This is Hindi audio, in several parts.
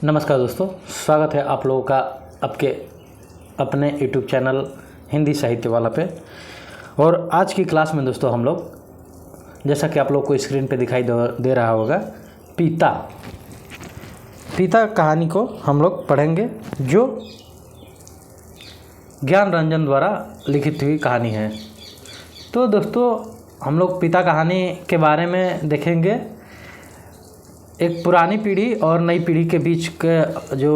नमस्कार दोस्तों, स्वागत है आप लोगों का आपके अपने YouTube चैनल हिंदी साहित्य वाला पे। और आज की क्लास में दोस्तों हम लोग, जैसा कि आप लोग को स्क्रीन पे दिखाई दे रहा होगा, पिता कहानी को हम लोग पढ़ेंगे, जो ज्ञान रंजन द्वारा लिखित हुई कहानी है। तो दोस्तों हम लोग पिता कहानी के बारे में देखेंगे। एक पुरानी पीढ़ी और नई पीढ़ी के बीच के जो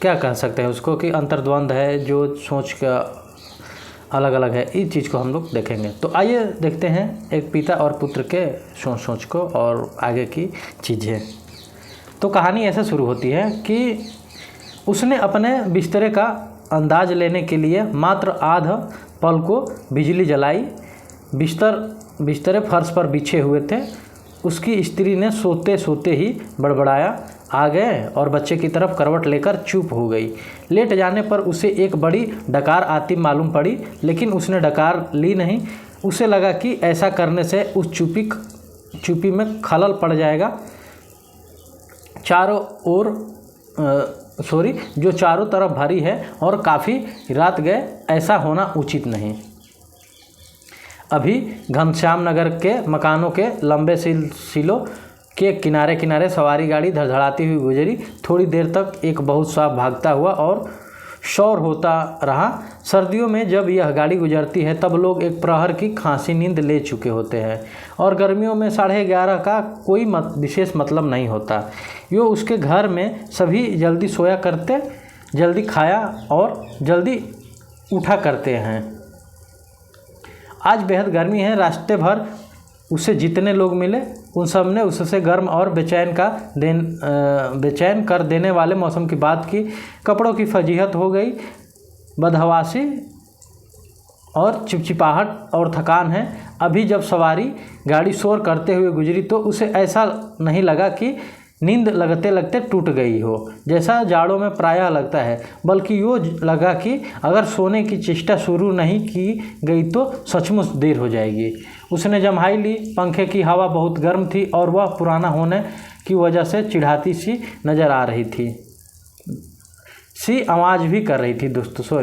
क्या कह सकते हैं उसको कि अंतर्द्वंद है, जो सोच का अलग अलग है, इस चीज़ को हम लोग देखेंगे। तो आइए देखते हैं एक पिता और पुत्र के सोच को और आगे की चीज़ें। तो कहानी ऐसे शुरू होती है कि उसने अपने बिस्तरे का अंदाज लेने के लिए मात्र आध पल को बिजली जलाई। बिस्तरे फर्श पर बिछे हुए थे। उसकी स्त्री ने सोते सोते ही बड़बड़ाया, आ गए, और बच्चे की तरफ करवट लेकर चुप हो गई। लेट जाने पर उसे एक बड़ी डकार आती मालूम पड़ी, लेकिन उसने डकार ली नहीं। उसे लगा कि ऐसा करने से उस चुप्पी में खलल पड़ जाएगा, जो चारों तरफ भरी है और काफ़ी रात गए, ऐसा होना उचित नहीं। अभी घनश्याम नगर के मकानों के लंबे सिलसिलों के किनारे किनारे सवारी गाड़ी धड़धड़ाती हुई गुजरी। थोड़ी देर तक एक बहुत सा भागता हुआ और शोर होता रहा। सर्दियों में जब यह गाड़ी गुजरती है तब लोग एक प्रहर की खांसी नींद ले चुके होते हैं, और गर्मियों में 11:30 का कोई विशेष मतलब नहीं होता। यो उसके घर में सभी जल्दी सोया करते, जल्दी खाया और जल्दी उठा करते हैं। आज बेहद गर्मी है। रास्ते भर उसे जितने लोग मिले उन सब ने उससे गर्म और बेचैन कर देने वाले मौसम की बात की। कपड़ों की फजीहत हो गई, बदहवासी और चिपचिपाहट और थकान है। अभी जब सवारी गाड़ी शोर करते हुए गुजरी तो उसे ऐसा नहीं लगा कि नींद लगते लगते टूट गई हो, जैसा जाड़ों में प्रायः लगता है, बल्कि यूँ लगा कि अगर सोने की चेष्टा शुरू नहीं की गई तो सचमुच देर हो जाएगी। उसने जम्हाई ली। पंखे की हवा बहुत गर्म थी और वह पुराना होने की वजह से चिढ़ाती सी नज़र आ रही थी। आवाज़ भी कर रही थी दोस्तों,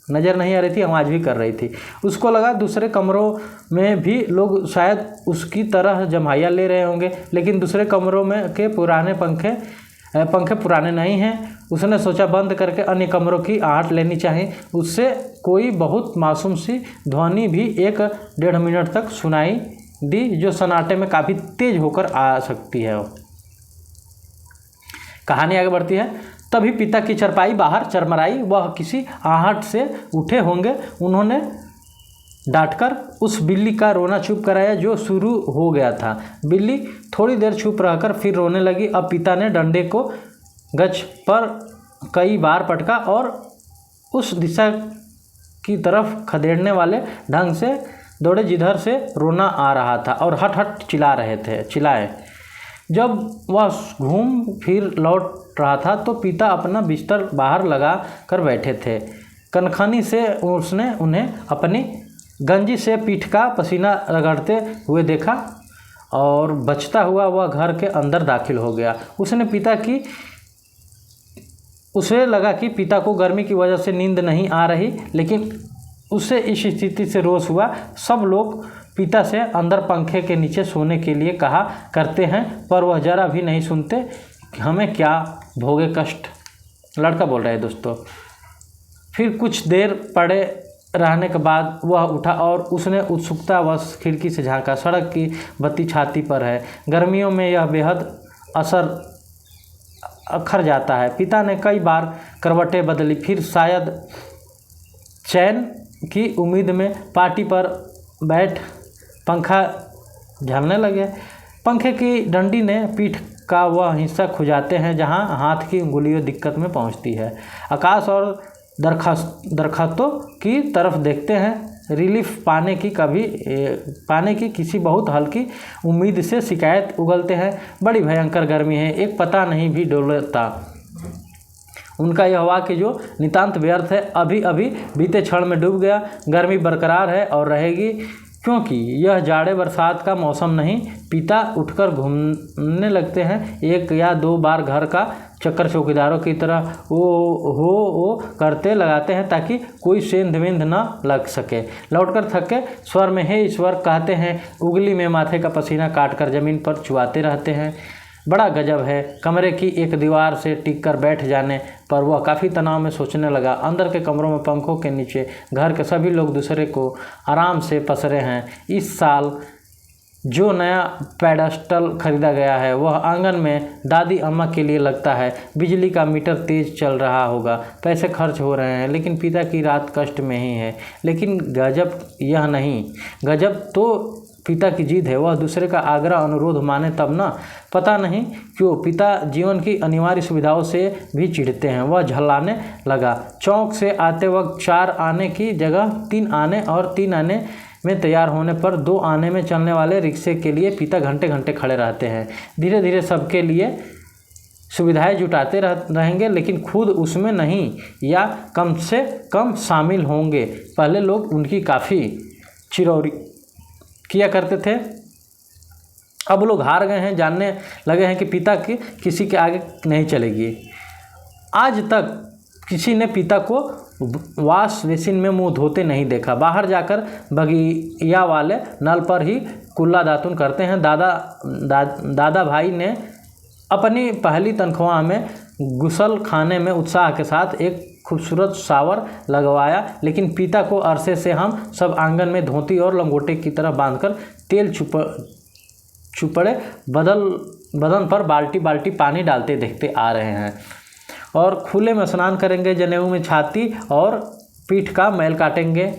नज़र नहीं आ रही थी, आवाज़ भी कर रही थी। उसको लगा दूसरे कमरों में भी लोग शायद उसकी तरह जम्हाइयाँ ले रहे होंगे, लेकिन दूसरे कमरों में के पंखे पुराने नहीं हैं। उसने सोचा बंद करके अन्य कमरों की आहट लेनी चाहिए। उससे कोई बहुत मासूम सी ध्वनि भी 1-1.5 मिनट तक सुनाई दी, जो सन्नाटे में काफ़ी तेज होकर आ सकती है। कहानी आगे बढ़ती है। तभी पिता की चारपाई बाहर चरमराई। वह किसी आहट से उठे होंगे। उन्होंने डांटकर उस बिल्ली का रोना चुप कराया जो शुरू हो गया था। बिल्ली थोड़ी देर चुप रहकर फिर रोने लगी। अब पिता ने डंडे को गज पर कई बार पटका और उस दिशा की तरफ खदेड़ने वाले ढंग से दौड़े जिधर से रोना आ रहा था और हट हट चिल्लाए। जब वह घूम फिर लौट रहा था तो पिता अपना बिस्तर बाहर लगा कर बैठे थे। कनखनी से उसने उन्हें अपनी गंजी से पीठ का पसीना रगड़ते हुए देखा और बचता हुआ वह घर के अंदर दाखिल हो गया। उसे लगा कि पिता को गर्मी की वजह से नींद नहीं आ रही, लेकिन उसे इस स्थिति से रोष हुआ। सब लोग पिता से अंदर पंखे के नीचे सोने के लिए कहा करते हैं, पर वह जरा भी नहीं सुनते। हमें क्या भोगे कष्ट, लड़का बोल रहा है दोस्तों। फिर कुछ देर पड़े रहने के बाद वह उठा और उसने उत्सुकतावश खिड़की से झांका। सड़क की बत्ती छाती पर है। गर्मियों में यह बेहद अखर जाता है। पिता ने कई बार करवटें बदली, फिर शायद चैन की उम्मीद में पाटी पर बैठ पंखा झलने लगे। पंखे की डंडी ने पीठ का वह हिस्सा खुजाते हैं जहां हाथ की उंगलियों दिक्कत में पहुंचती है। आकाश और दरख्तों की तरफ देखते हैं। रिलीफ पाने की किसी बहुत हल्की उम्मीद से शिकायत उगलते हैं। बड़ी भयंकर गर्मी है, एक पता नहीं भी डोलता। उनका यह वाक्य जो नितांत व्यर्थ है, अभी अभी बीते क्षण में डूब गया। गर्मी बरकरार है और रहेगी। क्योंकि यह जाड़े बरसात का मौसम नहीं। पिता उठकर घूमने लगते हैं, 1 या 2 बार घर का चक्कर चौकीदारों की तरह वो करते लगाते हैं ताकि कोई सेंध वेंध न लग सके। लौटकर थके स्वर में हे ईश्वर कहते हैं, उंगली में माथे का पसीना काटकर ज़मीन पर चुआते रहते हैं। बड़ा गजब है। कमरे की एक दीवार से टिक कर बैठ जाने पर वह काफ़ी तनाव में सोचने लगा। अंदर के कमरों में पंखों के नीचे घर के सभी लोग दूसरे को आराम से पसरे हैं। इस साल जो नया पेडस्टल खरीदा गया है वह आंगन में दादी अम्मा के लिए लगता है। बिजली का मीटर तेज चल रहा होगा, पैसे खर्च हो रहे हैं, लेकिन पिता की रात कष्ट में ही है। लेकिन गजब यह नहीं, गजब तो पिता की जिद है। वह दूसरे का आग्रह अनुरोध माने तब ना। पता नहीं क्यों पिता जीवन की अनिवार्य सुविधाओं से भी चिढ़ते हैं। वह झल्लाने लगा। चौक से आते वक्त 4 आने की जगह 3 आने और 3 आने में तैयार होने पर 2 आने में चलने वाले रिक्शे के लिए पिता घंटे घंटे खड़े रहते हैं। धीरे धीरे सबके लिए सुविधाएं जुटाते रहेंगे, लेकिन खुद उसमें नहीं या कम से कम शामिल होंगे। पहले लोग उनकी काफ़ी चिरौरी किया करते थे, अब लोग हार गए हैं, जानने लगे हैं कि पिता की किसी के आगे नहीं चलेगी। आज तक किसी ने पिता को वॉश बेसिन में मुंह धोते नहीं देखा। बाहर जाकर बगिया वाले नल पर ही कुल्ला दातुन करते हैं। दादा भाई ने अपनी पहली तनख्वाह में गुसल खाने में उत्साह के साथ एक खूबसूरत शावर लगवाया, लेकिन पिता को अरसे से हम सब आंगन में धोती और लंगोटे की तरह बांधकर तेल चुपड़े बदन पर बाल्टी बाल्टी पानी डालते देखते आ रहे हैं। और खुले में स्नान करेंगे, जनेऊ में छाती और पीठ का मैल काटेंगे।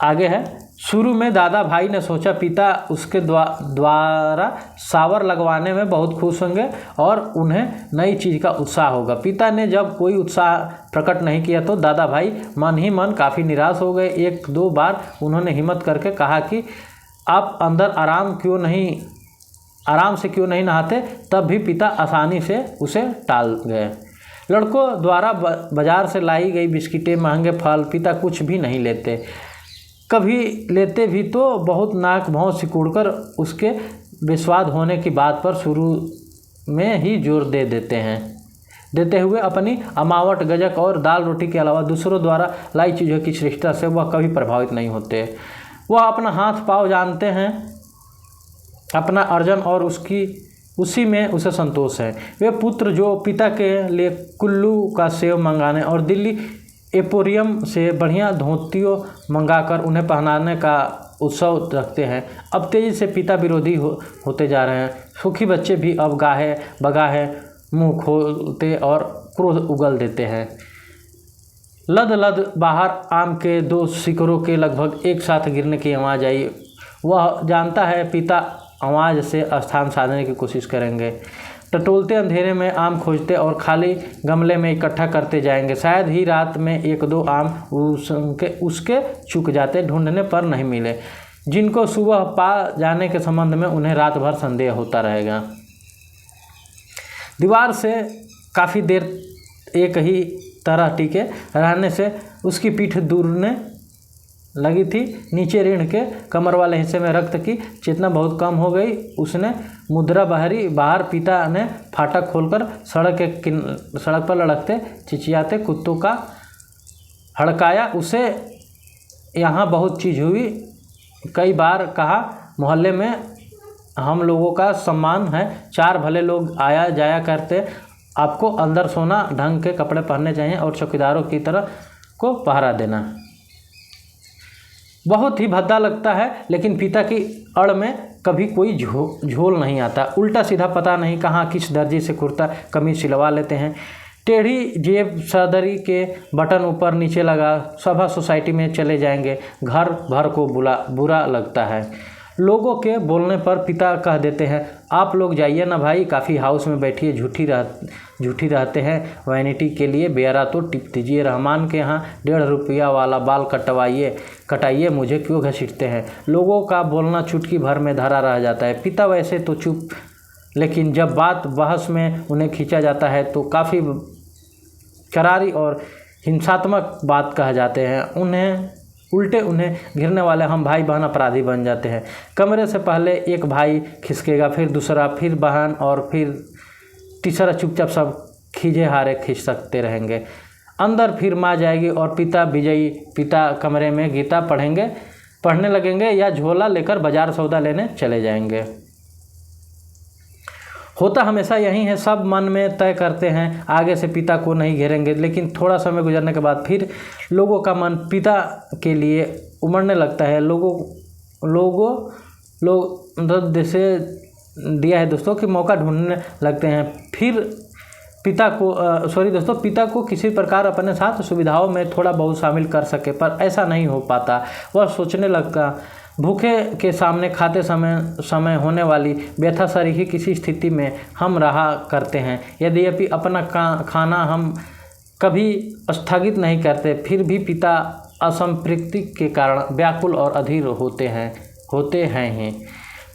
आगे है, शुरू में दादा भाई ने सोचा पिता उसके द्वारा शावर लगवाने में बहुत खुश होंगे और उन्हें नई चीज़ का उत्साह होगा। पिता ने जब कोई उत्साह प्रकट नहीं किया तो दादा भाई मन ही मन काफ़ी निराश हो गए। 1-2 बार उन्होंने हिम्मत करके कहा कि आप अंदर आराम से क्यों नहीं नहाते, तब भी पिता आसानी से उसे टाल गए। लड़कों द्वारा बाजार से लाई गई बिस्किटें, महंगे फल, पिता कुछ भी नहीं लेते। कभी लेते भी तो बहुत नाक भौं सिकुड़कर उसके बेस्वाद होने की बात पर शुरू में ही जोर देते हुए अपनी अमावट, गजक और दाल रोटी के अलावा दूसरों द्वारा लाई चीज़ों की श्रेष्ठता से वह कभी प्रभावित नहीं होते। वह अपना हाथ पाँव जानते हैं, अपना अर्जन, और उसी में उसे संतोष है। वे पुत्र जो पिता के लिए कुल्लू का सेव मंगाने और दिल्ली एपोरियम से बढ़िया धोतियों मंगाकर उन्हें पहनाने का उत्सव रखते हैं, अब तेज़ी से पिता विरोधी होते जा रहे हैं। सुखी बच्चे भी अब गाहे बगाहे मुंह खोलते और क्रोध उगल देते हैं। लद बाहर आम के 2 शिकड़ों के लगभग एक साथ गिरने की आवाज़ आई। वह जानता है पिता आवाज़ से स्थान साधने की कोशिश करेंगे। टटोलते अंधेरे में आम खोजते और खाली गमले में इकट्ठा करते जाएंगे। शायद ही रात में 1-2 आम उसके चूक जाते, ढूंढने पर नहीं मिले, जिनको सुबह पा जाने के संबंध में उन्हें रात भर संदेह होता रहेगा। दीवार से काफ़ी देर एक ही तरह टिके रहने से उसकी पीठ दूरने लगी थी। नीचे रीढ़ के कमर वाले हिस्से में रक्त की चेतना बहुत कम हो गई। उसने मुद्रा बाहर पिता ने फाटक खोलकर सड़क पर लड़कते चिचियाते कुत्तों का हड़काया। उसे यहाँ बहुत चीज़ हुई, कई बार कहा मोहल्ले में हम लोगों का सम्मान है, 4 भले लोग आया जाया करते, आपको अंदर सोना, ढंग के कपड़े पहनने चाहिए और चौकीदारों की तरह को पहरा देना। बहुत ही भद्दा लगता है, लेकिन पिता की अड़ में कभी कोई झोल नहीं आता। उल्टा सीधा पता नहीं कहाँ किस दर्जी से कुर्ता कमीज सिलवा लेते हैं। टेढ़ी जेब सदरी के बटन ऊपर नीचे लगा। सभा सोसाइटी में चले जाएंगे, घर भर को बुरा लगता है। लोगों के बोलने पर पिता कह देते हैं, आप लोग जाइए ना भाई, काफ़ी हाउस में बैठिए, झूठी रहते हैं, वैनिटी के लिए बेरा तो टिप दीजिए। रहमान के यहाँ 1.5 रुपया वाला बाल कटाइए, मुझे क्यों घसीटते हैं। लोगों का बोलना चुटकी भर में धरा रह जाता है। पिता वैसे तो चुप, लेकिन जब बात बहस में उन्हें खींचा जाता है तो काफ़ी करारी और हिंसात्मक बात कह जाते हैं। उल्टे उन्हें घिरने वाले हम भाई बहन अपराधी बन जाते हैं। कमरे से पहले एक भाई खिसकेगा, फिर दूसरा, फिर बहन और फिर तीसरा। चुपचाप सब खींचे हारे खींच सकते रहेंगे। अंदर फिर माँ जाएगी और पिता विजयी पिता कमरे में गीता पढ़ने लगेंगे या झोला लेकर बाजार सौदा लेने चले जाएंगे। होता हमेशा यही है, सब मन में तय करते हैं आगे से पिता को नहीं घेरेंगे, लेकिन थोड़ा समय गुजरने के बाद फिर लोगों का मन पिता के लिए उमड़ने लगता है। लोग जैसे दिया है दोस्तों कि मौका ढूंढने लगते हैं। फिर पिता को किसी प्रकार अपने साथ सुविधाओं में थोड़ा बहुत शामिल कर सके, पर ऐसा नहीं हो पाता। वह सोचने लगता, भूखे के सामने खाते समय होने वाली व्यथा सरीखी किसी स्थिति में हम रहा करते हैं। यद्यपि अपना खाना हम कभी स्थगित नहीं करते, फिर भी पिता असंतृप्ति के कारण व्याकुल और अधीर होते हैं ही।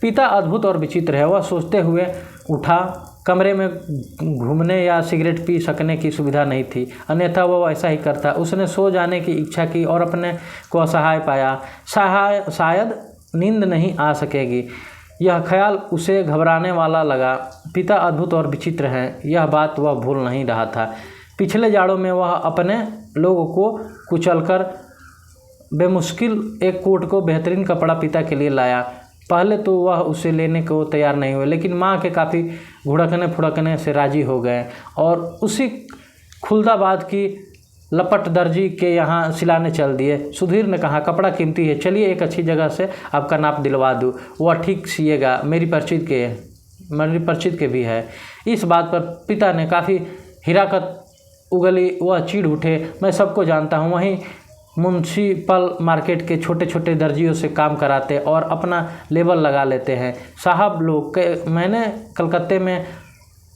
पिता अद्भुत और विचित्र है। वह सोचते हुए उठा। कमरे में घूमने या सिगरेट पी सकने की सुविधा नहीं थी, अन्यथा वह ऐसा ही करता। उसने सो जाने की इच्छा की और अपने को असहाय पाया। शायद नींद नहीं आ सकेगी, यह ख्याल उसे घबराने वाला लगा। पिता अद्भुत और विचित्र हैं, यह बात वह भूल नहीं रहा था। पिछले जाड़ों में वह अपने लोगों को कुचलकर बेमुश्किल एक कोट को बेहतरीन कपड़ा पिता के लिए लाया। पहले तो वह उसे लेने को तैयार नहीं हुए, लेकिन माँ के काफ़ी घुड़कने फुड़कने से राजी हो गए और उसी खुलदाबाद की लपट दर्जी के यहाँ सिलाने चल दिए। सुधीर ने कहा, कपड़ा कीमती है, चलिए एक अच्छी जगह से आपका नाप दिलवा दूँ। वह ठीक सिएगा, मेरी परिचित के भी है। इस बात पर पिता ने काफ़ी हिराकत उगली। वह चिढ़ उठे, मैं सबको जानता हूँ, वहीं म्युनिसिपल मार्केट के छोटे छोटे दर्जियों से काम कराते और अपना लेबल लगा लेते हैं। साहब लोग मैंने कलकत्ते में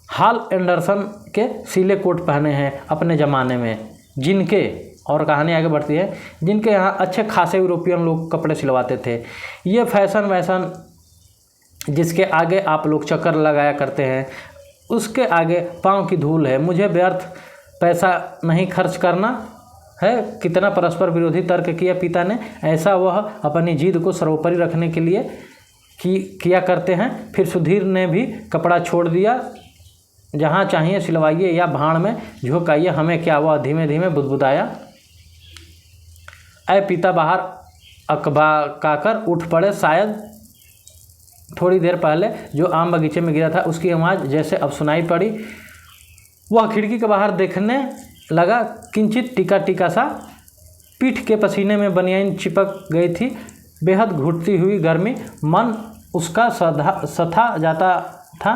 हाल एंडरसन के सीले कोट पहने हैं अपने ज़माने में, जिनके, और कहानी आगे बढ़ती है, जिनके यहाँ अच्छे खासे यूरोपियन लोग कपड़े सिलवाते थे। ये फैशन जिसके आगे आप लोग चक्कर लगाया करते हैं, उसके आगे पाँव की धूल है। मुझे व्यर्थ पैसा नहीं खर्च करना है। कितना परस्पर विरोधी तर्क किया पिता ने। ऐसा वह अपनी जिद को सर्वोपरि रखने के लिए किया करते हैं। फिर सुधीर ने भी कपड़ा छोड़ दिया। जहाँ चाहिए सिलवाइए या भाड़ में झोंकाइए, हमें क्या। वह धीमे धीमे बुदबुदाया। ऐ पिता बाहर अकबकाकर उठ पड़े। शायद थोड़ी देर पहले जो आम बगीचे में गिरा था उसकी आवाज़ जैसे अब सुनाई पड़ी। वह खिड़की के बाहर देखने लगा। किंचित टीका सा पीठ के पसीने में बनियान चिपक गई थी। बेहद घुटती हुई गर्मी, मन उसका सथा जाता था।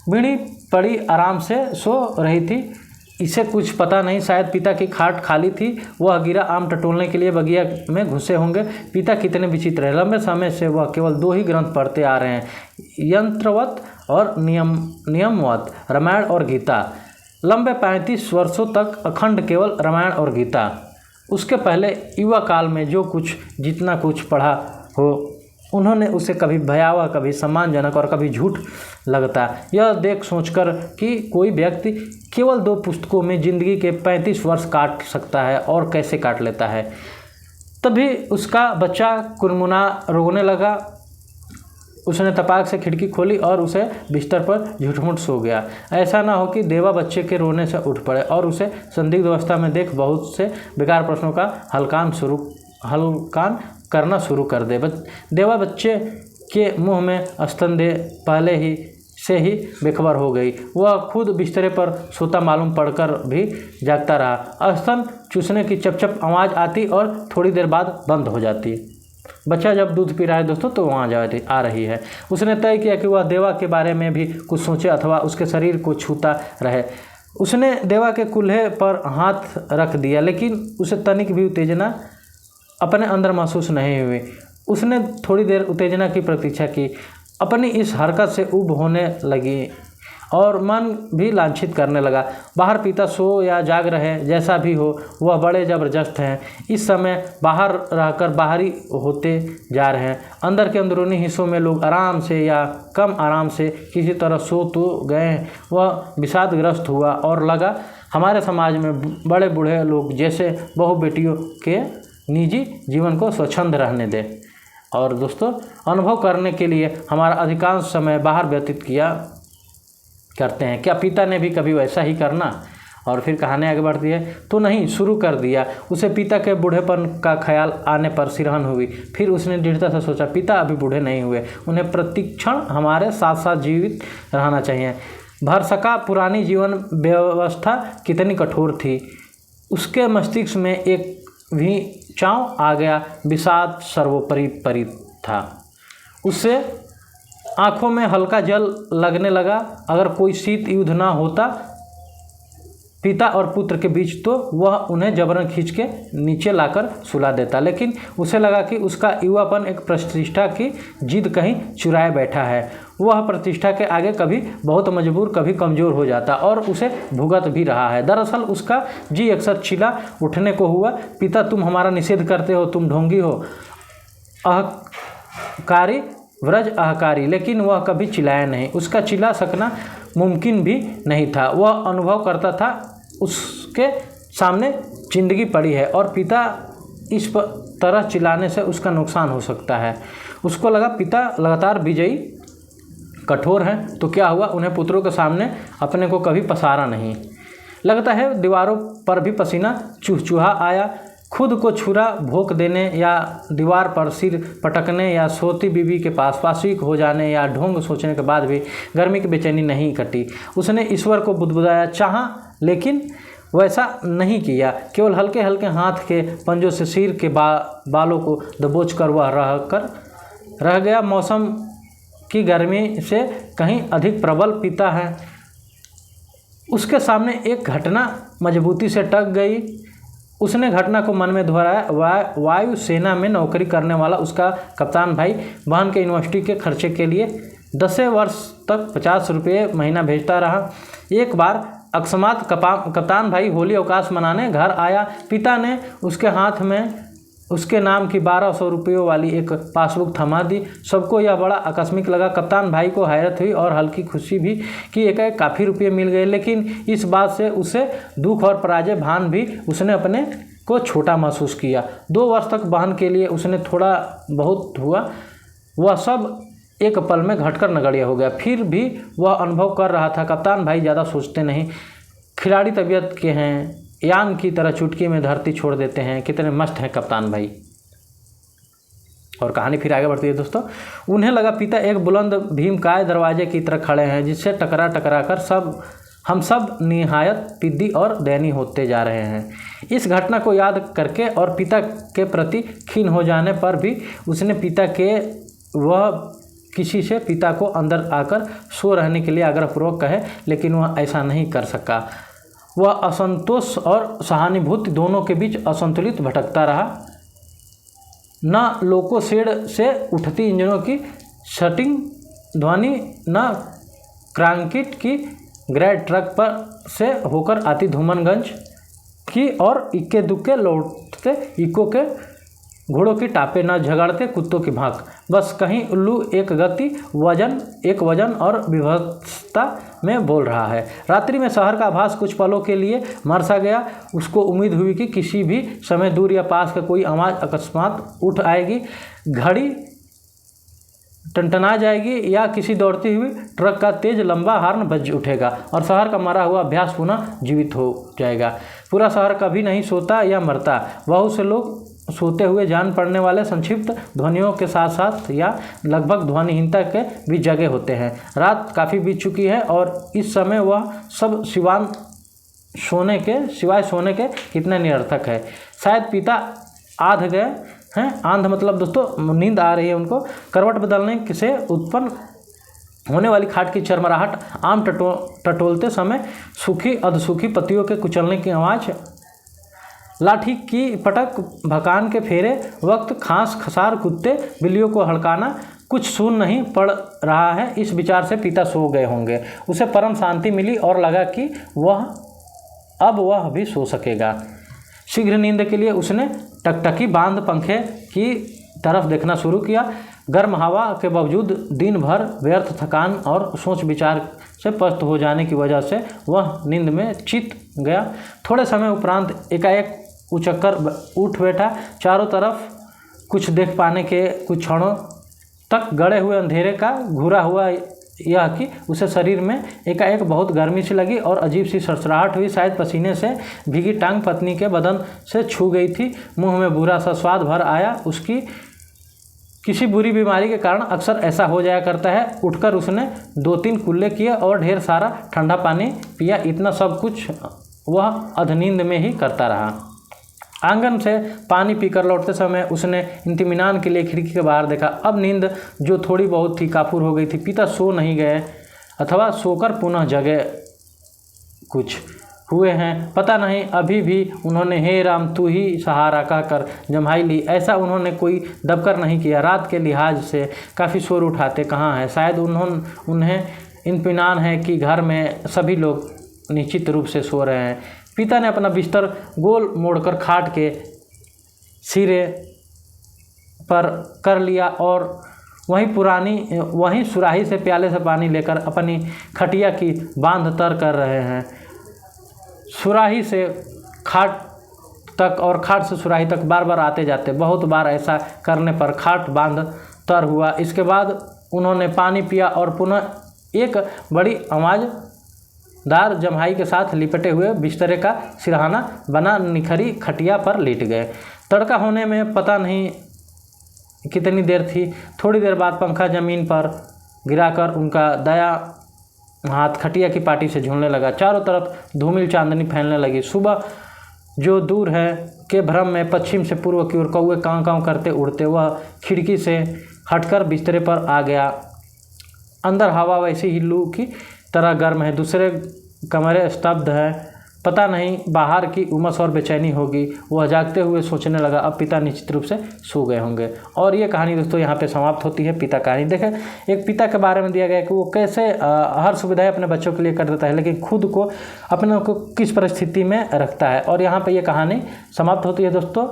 बीड़ी पड़ी आराम से सो रही थी। इसे कुछ पता नहीं, शायद पिता की खाट खाली थी। वह गिरा आम टटोलने के लिए बगिया में घुसे होंगे। पिता कितने विचित्र है। लंबे समय से वह केवल 2 ही ग्रंथ पढ़ते आ रहे हैं, यंत्रवत और नियमवत, रामायण और गीता। लंबे 35 वर्षों तक अखंड केवल रामायण और गीता। उसके पहले युवा काल में जो कुछ जितना कुछ पढ़ा हो, उन्होंने उसे कभी भयावह, कभी सम्मानजनक और कभी झूठ लगता। यह देख सोचकर कि कोई व्यक्ति केवल 2 पुस्तकों में ज़िंदगी के 35 वर्ष काट सकता है और कैसे काट लेता है। तभी उसका बच्चा कुनमुना रोने लगा। उसने तपाक से खिड़की खोली और उसे बिस्तर पर झूठमुठ सो गया। ऐसा ना हो कि देवा बच्चे के रोने से उठ पड़े और उसे संदिग्ध अवस्था में देख बहुत से बेकार प्रश्नों का हलकान करना शुरू कर दे। देवा बच्चे के मुंह में स्तनदेह पहले ही से ही बेखबर हो गई। वह खुद बिस्तरे पर सोता मालूम पड़कर भी जागता रहा। स्तन चूसने की चपचप आवाज़ आती और थोड़ी देर बाद बंद हो जाती। बच्चा जब दूध पी रहा है दोस्तों तो वहाँ आ रही है। उसने तय किया कि वह देवा के बारे में भी कुछ सोचे अथवा उसके शरीर को छूता रहे। उसने देवा के कूल्हे पर हाथ रख दिया, लेकिन उसे तनिक भी उत्तेजना अपने अंदर महसूस नहीं हुई। उसने थोड़ी देर उत्तेजना की प्रतीक्षा की। अपनी इस हरकत से ऊब होने लगी और मन भी लांछित करने लगा। बाहर पिता सो या जाग रहे, जैसा भी हो, वह बड़े ज़बरदस्त हैं। इस समय बाहर रहकर बाहरी होते जा रहे हैं। अंदर के अंदरूनी हिस्सों में लोग आराम से या कम आराम से किसी तरह सो तो गए हैं। वह विषादग्रस्त हुआ और लगा, हमारे समाज में बड़े बूढ़े लोग जैसे बहू बेटियों के निजी जीवन को स्वच्छंद रहने दे। और दोस्तों, अनुभव करने के लिए हमारा अधिकांश समय बाहर व्यतीत किया करते हैं। क्या पिता ने भी कभी वैसा ही करना? और फिर कहानी आगे बढ़ती है। तो नहीं, शुरू कर दिया। उसे पिता के बूढ़ेपन का ख्याल आने पर सिरहन हुई। फिर उसने दृढ़ता से सोचा, पिता अभी बूढ़े नहीं हुए, उन्हें प्रतिक्षण हमारे साथ साथ जीवित रहना चाहिए। भरसका पुरानी जीवन व्यवस्था कितनी कठोर थी। उसके मस्तिष्क में एक भी चाव आ गया। विषाद सर्वोपरि था। उससे आंखों में हल्का जल लगने लगा। अगर कोई शीत युद्ध ना होता पिता और पुत्र के बीच, तो वह उन्हें जबरन खींच के नीचे लाकर सुला देता। लेकिन उसे लगा कि उसका युवापन एक प्रतिष्ठा की जिद कहीं चुराए बैठा है। वह प्रतिष्ठा के आगे कभी बहुत मजबूर, कभी कमज़ोर हो जाता और उसे भुगत भी रहा है। दरअसल उसका जी अक्सर चिल्ला उठने को हुआ, पिता तुम हमारा निषेध करते हो, तुम ढोंगी हो, अहकारी व्रज अहकारी। लेकिन वह कभी चिल्लाया नहीं। उसका चिल्ला सकना मुमकिन भी नहीं था। वह अनुभव करता था उसके सामने जिंदगी पड़ी है और पिता इस तरह चिल्लाने से उसका नुकसान हो सकता है। उसको लगा पिता लगातार विजयी कठोर हैं, तो क्या हुआ, उन्हें पुत्रों के सामने अपने को कभी पसारा नहीं। लगता है दीवारों पर भी पसीना चूहा आया। खुद को छुरा भोंक देने या दीवार पर सिर पटकने या सोती बीवी के पास पासवीक हो जाने या ढोंग सोचने के बाद भी गर्मी की बेचैनी नहीं कटी। उसने ईश्वर को बुदबुदाया चाहा, लेकिन वैसा नहीं किया। केवल हल्के हल्के हाथ के पंजों से सिर के बालों को दबोच कर वह रह गया। मौसम की गर्मी से कहीं अधिक प्रबल पिता है। उसके सामने एक घटना मजबूती से टक गई। उसने घटना को मन में दोहराया। वायु सेना में नौकरी करने वाला उसका कप्तान भाई बहन के यूनिवर्सिटी के खर्चे के लिए 10 वर्ष तक 50 रुपये महीना भेजता रहा। एक बार अकस्मात कप्तान भाई होली अवकाश मनाने घर आया। पिता ने उसके हाथ में उसके नाम की 1200 रुपयों वाली एक पासबुक थमा दी। सबको यह बड़ा आकस्मिक लगा। कप्तान भाई को हैरत हुई और हल्की खुशी भी कि एकाएक काफ़ी रुपये मिल गए। लेकिन इस बात से उसे दुख और पराजय भान भी। उसने अपने को छोटा महसूस किया। 2 वर्ष तक बहन के लिए उसने थोड़ा बहुत हुआ, वह सब एक पल में घटकर नगण्य हो गया। फिर भी वह अनुभव कर रहा था, कप्तान भाई ज़्यादा सोचते नहीं, खिलाड़ी तबीयत के हैं, यान की तरह चुटकी में धरती छोड़ देते हैं। कितने मस्त हैं कप्तान भाई। और कहानी फिर आगे बढ़ती है दोस्तों। उन्हें लगा पिता एक बुलंद भीमकाय दरवाजे की तरह खड़े हैं, जिससे टकरा कर हम सब निहायत पिद्दी और दयनीय होते जा रहे हैं। इस घटना को याद करके और पिता के प्रति खीन हो जाने पर भी उसने वह किसी से पिता को अंदर आकर सो रहने के लिए आग्रहपूर्वक कहे, लेकिन वह ऐसा नहीं कर सका। वह असंतोष और सहानुभूति दोनों के बीच असंतुलित भटकता रहा। न लोको शेड से उठती इंजनों की शटिंग ध्वनि, न क्रांकिट की ग्रैड ट्रक पर से होकर आती धूमनगंज की और इक्के दुक्के लौटते इको के घोड़ों की टापे, न झगड़ते कुत्तों की भांक। बस कहीं उल्लू एक वजन और विभत्सता में बोल रहा है। रात्रि में शहर का आभास कुछ पलों के लिए मर सा गया। उसको उम्मीद हुई कि किसी भी समय दूर या पास का कोई आवाज़ अकस्मात उठ आएगी, घड़ी टनटना जाएगी या किसी दौड़ती हुई ट्रक का तेज लंबा हॉर्न बज उठेगा और शहर का मरा हुआ अभ्यास पुनः जीवित हो जाएगा। पूरा शहर कभी नहीं सोता या मरता। बहुत से लोग सोते हुए जान पड़ने वाले संक्षिप्त ध्वनियों के साथ साथ या लगभग ध्वनिहीनता के भी जगे होते हैं। रात काफ़ी बीत चुकी है और इस समय वह सब सिवाय सोने के कितने निरर्थक है। शायद पिता आध गए हैं। आंध मतलब दोस्तों नींद आ रही है उनको। करवट बदलने से उत्पन्न होने वाली खाट की चरमराहट, आम टटोलते समय सूखी अधसूखी पत्तियों के कुचलने की आवाज़, लाठी की पटक, भकान के फेरे वक्त खांस खसार कुत्ते बिल्लियों को हड़काना, कुछ सुन नहीं पड़ रहा है। इस विचार से पिता सो गए होंगे। उसे परम शांति मिली और लगा कि वह भी सो सकेगा। शीघ्र नींद के लिए उसने टकटकी बांध पंखे की तरफ देखना शुरू किया। गर्म हवा के बावजूद दिन भर व्यर्थ थकान और सोच विचार से पस्त हो जाने की वजह से वह नींद में चित गया। थोड़े समय उपरांत एकाएक उचक्कर उठ बैठा। चारों तरफ कुछ देख पाने के कुछ क्षणों तक गड़े हुए अंधेरे का घूरा हुआ यह कि उसे शरीर में एकाएक बहुत गर्मी सी लगी और अजीब सी सरसराहट हुई। शायद पसीने से भीगी टांग पत्नी के बदन से छू गई थी। मुंह में बुरा सा स्वाद भर आया। उसकी किसी बुरी बीमारी के कारण अक्सर ऐसा हो जाया करता है। उठकर उसने 2-3 कुल्ले किए और ढेर सारा ठंडा पानी पिया। इतना सब कुछ वह अधनींद में ही करता रहा। आंगन से पानी पीकर लौटते समय उसने इत्मीनान के लिए खिड़की के बाहर देखा। अब नींद जो थोड़ी बहुत थी काफूर हो गई थी। पिता सो नहीं गए अथवा सोकर पुनः जगे कुछ हुए हैं, पता नहीं। अभी भी उन्होंने हे राम तू ही सहारा कहकर जम्हाई ली। ऐसा उन्होंने कोई दबकर नहीं किया। रात के लिहाज से काफ़ी शोर उठाते कहाँ हैं। शायद उन्हें इत्मीनान है कि घर में सभी लोग निश्चित रूप से सो रहे हैं। पिता ने अपना बिस्तर गोल मोड़कर खाट के सिरे पर कर लिया और वहीं सुराही से प्याले से पानी लेकर अपनी खटिया की बांध तर कर रहे हैं। सुराही से खाट तक और खाट से सुराही तक बार बार आते जाते। बहुत बार ऐसा करने पर खाट बांध तर हुआ। इसके बाद उन्होंने पानी पिया और पुनः एक बड़ी आवाज़दार जम्हाई के साथ लिपटे हुए बिस्तरे का सिरहाना बना निखरी खटिया पर लेट गए। तड़का होने में पता नहीं कितनी देर थी। थोड़ी देर बाद पंखा ज़मीन पर गिराकर उनका दाया हाथ खटिया की पाटी से झूलने लगा। चारों तरफ धूमिल चांदनी फैलने लगी। सुबह जो दूर है के भ्रम में पश्चिम से पूर्व की ओर कौवे काँव काँव करते उड़ते वह खिड़की से हटकर बिस्तरे पर आ गया। अंदर हवा वैसी ही लू की तरह गर्म है। दूसरे कमरे स्तब्ध है। पता नहीं बाहर की उमस और बेचैनी होगी। वह जागते हुए सोचने लगा अब पिता निश्चित रूप से सो गए होंगे। और ये कहानी दोस्तों यहाँ पे समाप्त होती है। पिता कहानी देखें, एक पिता के बारे में दिया गया है कि वो कैसे हर सुविधाएं अपने बच्चों के लिए कर देता है, लेकिन खुद को अपने को किस परिस्थिति में रखता है। और यहाँ पर ये कहानी समाप्त होती है दोस्तों।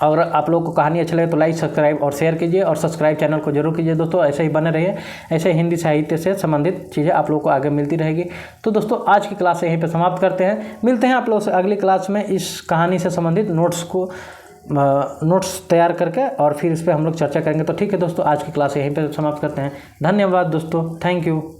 और आप लोग को कहानी अच्छी लगे तो लाइक, सब्सक्राइब और शेयर कीजिए और सब्सक्राइब चैनल को जरूर कीजिए दोस्तों। ऐसे ही बने रहिए। ऐसे हिंदी साहित्य से संबंधित चीज़ें आप लोग को आगे मिलती रहेगी। तो दोस्तों आज की क्लास यहीं पे समाप्त करते हैं। मिलते हैं आप लोग से अगली क्लास में इस कहानी से संबंधित नोट्स तैयार करके और फिर इस पर हम लोग चर्चा करेंगे। तो ठीक है दोस्तों, आज की क्लास यहीं पर समाप्त करते हैं। धन्यवाद दोस्तों, थैंक यू।